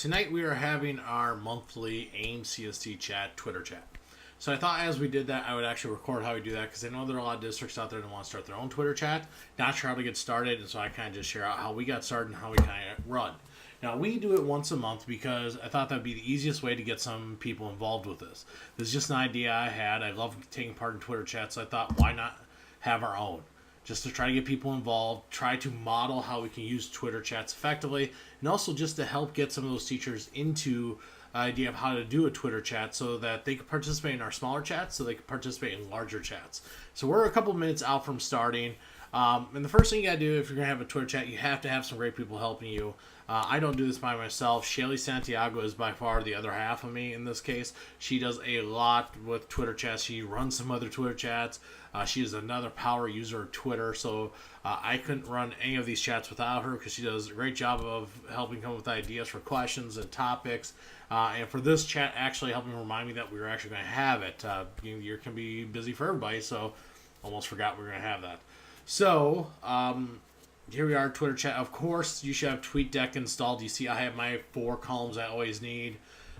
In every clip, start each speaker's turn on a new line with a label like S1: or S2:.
S1: tonight we are having our monthly AIM CSD chat, Twitter chat. So I thought as we did that, I would actually record how we do that because I know there are a lot of districts out there that want to start their own Twitter chat. Not sure how to get started, and so I kind of just share out how we got started and how we kind of run. Now, we do it once a month because I thought that would be the easiest way to get some people involved with this. This is just an idea I had. I love taking part in Twitter chats, so I thought, why not have our own? Just to try to get people involved, try to model how we can use Twitter chats effectively, and also just to help get some of those teachers into the idea of how to do a Twitter chat so that they can participate in our smaller chats, so they can participate in larger chats. So we're a couple minutes out from starting. And the first thing you got to do if you're going to have a Twitter chat, you have to have some great people helping you. I don't do this by myself. Shaylee Santiago is by far the other half of me in this case. She does a lot with Twitter chats. She runs some other Twitter chats. She is another power user of Twitter, so I couldn't run any of these chats without her because she does a great job of helping come up with ideas for questions and topics. And for this chat, actually helping remind me that we were actually going to have it. Beginning of the year can be busy for everybody, so almost forgot we were going to have that. So, here we are, Twitter chat. Of course, you should have TweetDeck installed. You see I have my 4 columns I always need.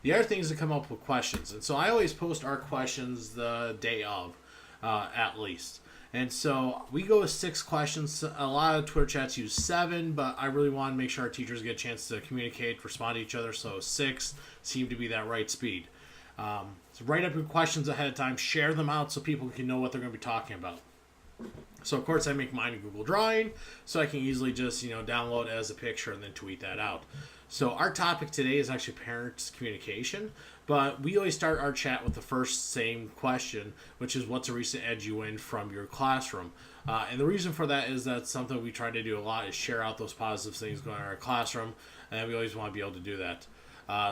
S1: The other thing is to come up with questions. And so I always post our questions the day of, at least. And so we go with 6 questions. A lot of Twitter chats use 7, but I really want to make sure our teachers get a chance to communicate, respond to each other. So 6 seem to be that right speed. So write up your questions ahead of time. Share them out so people can know what they're going to be talking about. So, of course, I make mine in Google Drawing, so I can easily just, download it as a picture and then tweet that out. So, our topic today is actually parents' communication, but we always start our chat with the first same question, which is what's a recent edge you win from your classroom? And the reason for that is that something we try to do a lot is share out those positive things going on in our classroom, and we always want to be able to do that.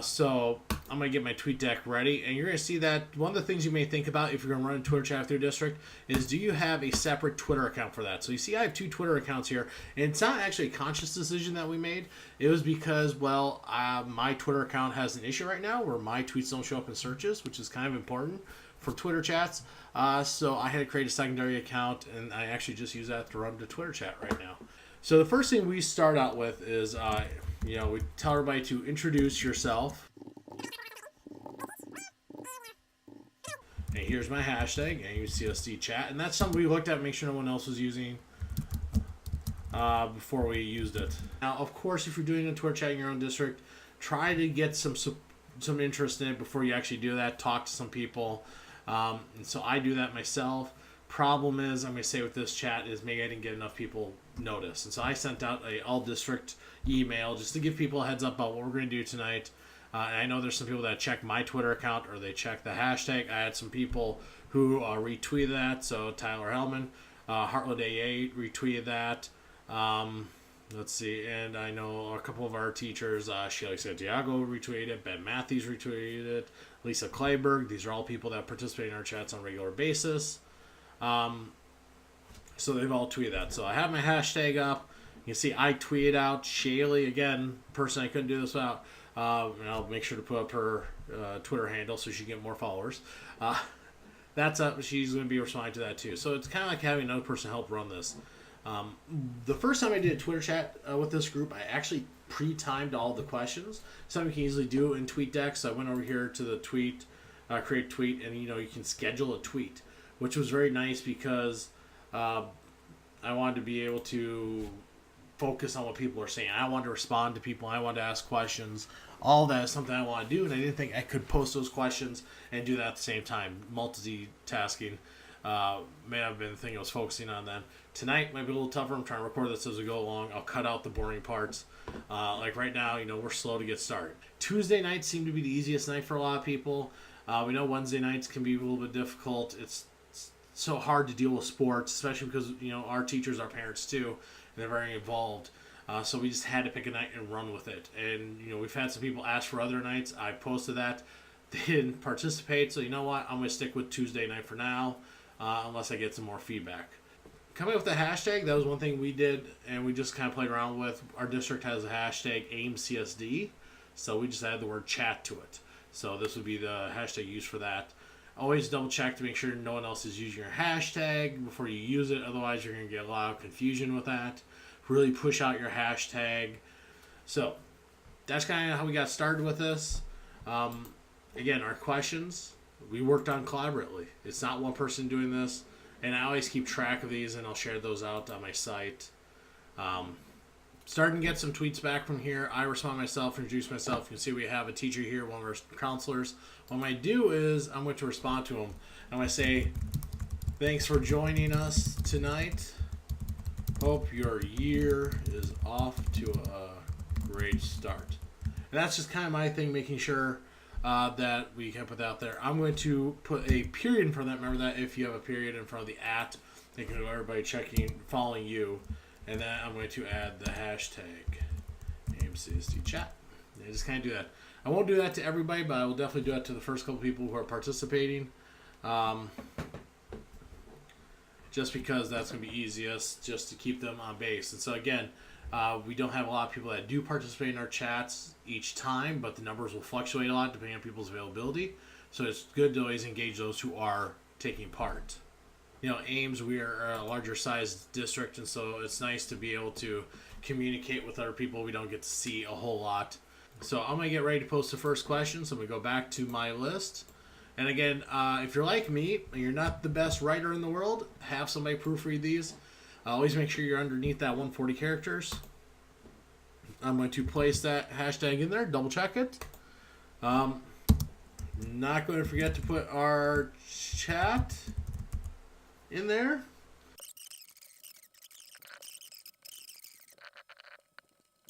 S1: So I'm going to get my TweetDeck ready, and you're going to see that one of the things you may think about if you're going to run a Twitter chat with your district is, do you have a separate Twitter account for that? So you see I have 2 Twitter accounts here, and it's not actually a conscious decision that we made. It was because, my Twitter account has an issue right now where my tweets don't show up in searches, which is kind of important for Twitter chats. So I had to create a secondary account, and I actually just use that to run the Twitter chat right now. So the first thing we start out with is, we tell everybody to introduce yourself. And here's my hashtag, AIMCSD chat. And that's something we looked at, make sure no one else was using before we used it. Now, of course, if you're doing a Twitter chat in your own district, try to get some interest in it before you actually do that. Talk to some people. And so I do that myself. Problem is, I'm going to say with this chat is maybe I didn't get enough people notice. And so I sent out a all district email just to give people a heads up about what we're going to do tonight. And I know there's some people that check my Twitter account or they check the hashtag. I had some people who retweeted that. So Tyler Hellman, Heartland AA retweeted that. Let's see. And I know a couple of our teachers, Shaylee Santiago retweeted it, Ben Matthews retweeted it, Lisa Clayberg. These are all people that participate in our chats on a regular basis. So they've all tweeted that. So I have my hashtag up. You can see I tweeted out Shaylee, again, person I couldn't do this without. And I'll make sure to put up her Twitter handle so she can get more followers. That's up. She's going to be responding to that too. So it's kind of like having another person help run this. The first time I did a Twitter chat with this group, I actually pre-timed all the questions. Something you can easily do in TweetDeck. So I went over here to the tweet, create tweet, and you can schedule a tweet, which was very nice because I wanted to be able to focus on what people are saying. I wanted to respond to people. I wanted to ask questions. All that is something I want to do, and I didn't think I could post those questions and do that at the same time. Multitasking may have been the thing I was focusing on then. Tonight might be a little tougher. I'm trying to record this as we go along. I'll cut out the boring parts. Like right now, we're slow to get started. Tuesday nights seem to be the easiest night for a lot of people. We know Wednesday nights can be a little bit difficult. It's so hard to deal with sports, especially because, our teachers are parents too, and they're very involved. So we just had to pick a night and run with it. And, we've had some people ask for other nights. I posted that. They didn't participate, so you know what? I'm going to stick with Tuesday night for now, unless I get some more feedback. Coming up with the hashtag, that was one thing we did, and we just kind of played around with. Our district has a hashtag AIMCSD, so we just added the word chat to it. So this would be the hashtag used for that. Always double check to make sure no one else is using your hashtag before you use it. Otherwise, you're going to get a lot of confusion with that. Really push out your hashtag. So that's kind of how we got started with this. Again, our questions, we worked on collaboratively. It's not one person doing this. And I always keep track of these, and I'll share those out on my site. Starting to get some tweets back from here. I respond myself, introduce myself. You can see we have a teacher here, one of our counselors. What I'm going to do is I'm going to respond to him. I'm going to say, thanks for joining us tonight. Hope your year is off to a great start. And that's just kind of my thing, making sure that we can put that out there. I'm going to put a period in front of that. Remember that if you have a period in front of the at, they can know everybody following you. And then I'm going to add the hashtag AIMCST chat. And just kind of do that. I won't do that to everybody, but I will definitely do that to the first couple people who are participating. Just because that's going to be easiest, just to keep them on base. And so again, we don't have a lot of people that do participate in our chats each time, but the numbers will fluctuate a lot depending on people's availability. So it's good to always engage those who are taking part. You know, Ames, we are a larger sized district, and so it's nice to be able to communicate with other people we don't get to see a whole lot. So I'm going to get ready to post the first question. So I'm going to go back to my list. And again, if you're like me and you're not the best writer in the world, have somebody proofread these. Always make sure you're underneath that 140 characters. I'm going to place that hashtag in there, double check it. Not going to forget to put our chat in there.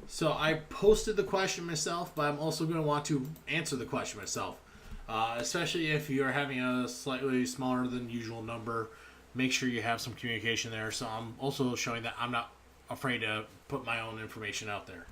S1: So I posted the question myself, but I'm also going to want to answer the question myself. Especially if you're having a slightly smaller than usual number, make sure you have some communication there. So I'm also showing that I'm not afraid to put my own information out there.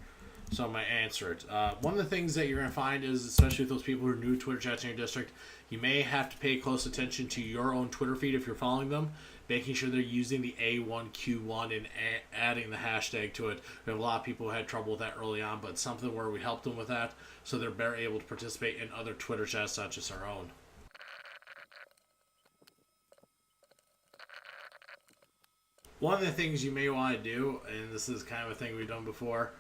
S1: So I'm going to answer it. One of the things that you're going to find is, especially with those people who are new to Twitter chats in your district, you may have to pay close attention to your own Twitter feed if you're following them, making sure they're using the A1Q1 and adding the hashtag to it. We have a lot of people who had trouble with that early on, but something where we helped them with that so they're better able to participate in other Twitter chats, not just our own. One of the things you may want to do, and this is kind of a thing we've done before,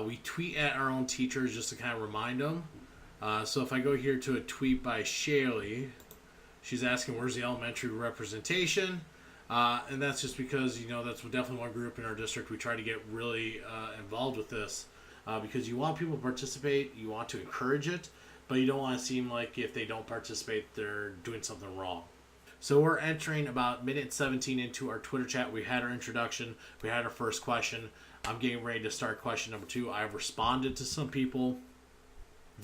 S1: we tweet at our own teachers just to kind of remind them. So if I go here to a tweet by Shaley, she's asking where's the elementary representation, and that's just because, you know, that's definitely one group in our district we try to get really involved with this, because you want people to participate, you want to encourage it, but you don't want to seem like if they don't participate they're doing something wrong. So we're entering about minute 17 into our Twitter chat. We had our introduction, we had our first question. I'm getting ready to start question number 2. I've responded to some people.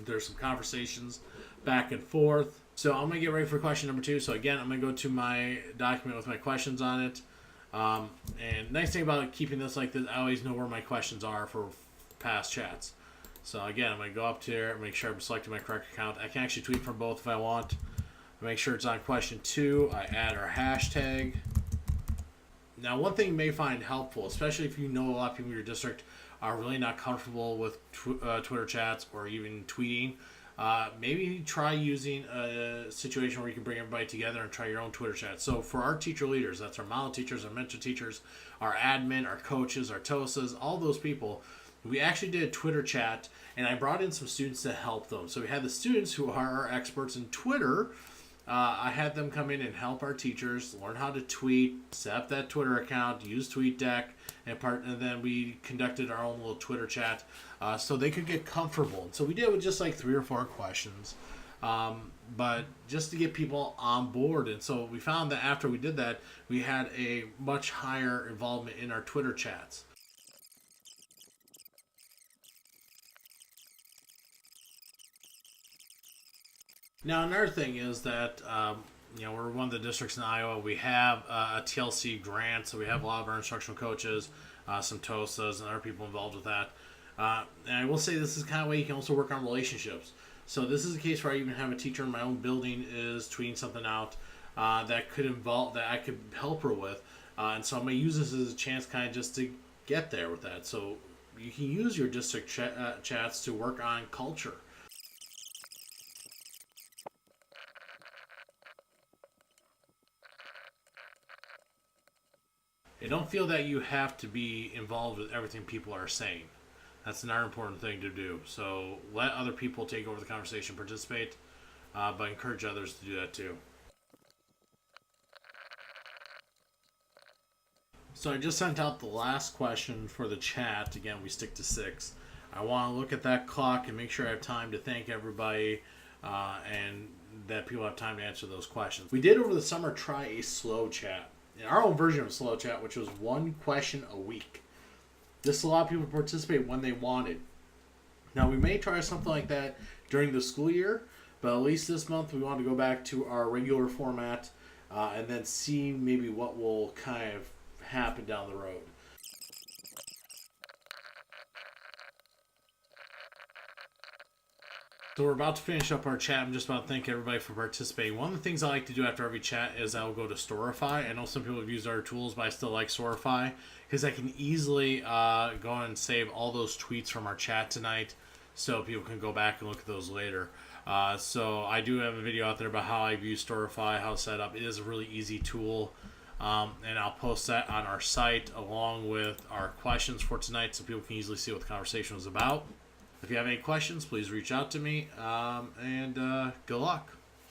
S1: There's some conversations back and forth. So I'm going to get ready for question number 2. So again, I'm going to go to my document with my questions on it. And nice thing about keeping this like this, I always know where my questions are for past chats. So again, I'm going to go up to there and make sure I'm selecting my correct account. I can actually tweet from both if I want. Make sure it's on question 2. I add our hashtag. Now, one thing you may find helpful, especially if you know a lot of people in your district are really not comfortable with Twitter chats or even tweeting, maybe try using a situation where you can bring everybody together and try your own Twitter chat. So for our teacher leaders, that's our model teachers, our mentor teachers, our admin, our coaches, our TOSAs, all those people, we actually did a Twitter chat, and I brought in some students to help them. So we had the students who are our experts in Twitter. I had them come in and help our teachers learn how to tweet, set up that Twitter account, use TweetDeck, and then we conducted our own little Twitter chat so they could get comfortable. So we did it with just like 3 or 4 questions, but just to get people on board. And so we found that after we did that, we had a much higher involvement in our Twitter chats. Now, another thing is that, we're one of the districts in Iowa. We have a TLC grant, so we have a lot of our instructional coaches, some TOSAs, and other people involved with that. And I will say this is kind of a way you can also work on relationships. So this is a case where I even have a teacher in my own building is tweeting something out that I could help her with. And so I'm going to use this as a chance kind of just to get there with that. So you can use your district chats to work on culture. And don't feel that you have to be involved with everything people are saying. That's another important thing to do. So let other people take over the conversation, participate, but encourage others to do that too. So I just sent out the last question for the chat. Again, we stick to 6. I want to look at that clock and make sure I have time to thank everybody and that people have time to answer those questions. We did over the summer try a slow chat, in our own version of slow chat, which was 1 question a week. This allowed people to participate when they wanted. Now, we may try something like that during the school year, but at least this month we want to go back to our regular format and then see maybe what will kind of happen down the road. So we're about to finish up our chat. I'm just about to thank everybody for participating. One of the things I like to do after every chat is I'll go to Storify. I know some people have used other tools, but I still like Storify because I can easily go on and save all those tweets from our chat tonight so people can go back and look at those later. So I do have a video out there about how I've used Storify, how to set up. It is a really easy tool. And I'll post that on our site along with our questions for tonight so people can easily see what the conversation was about. If you have any questions, please reach out to me, and good luck.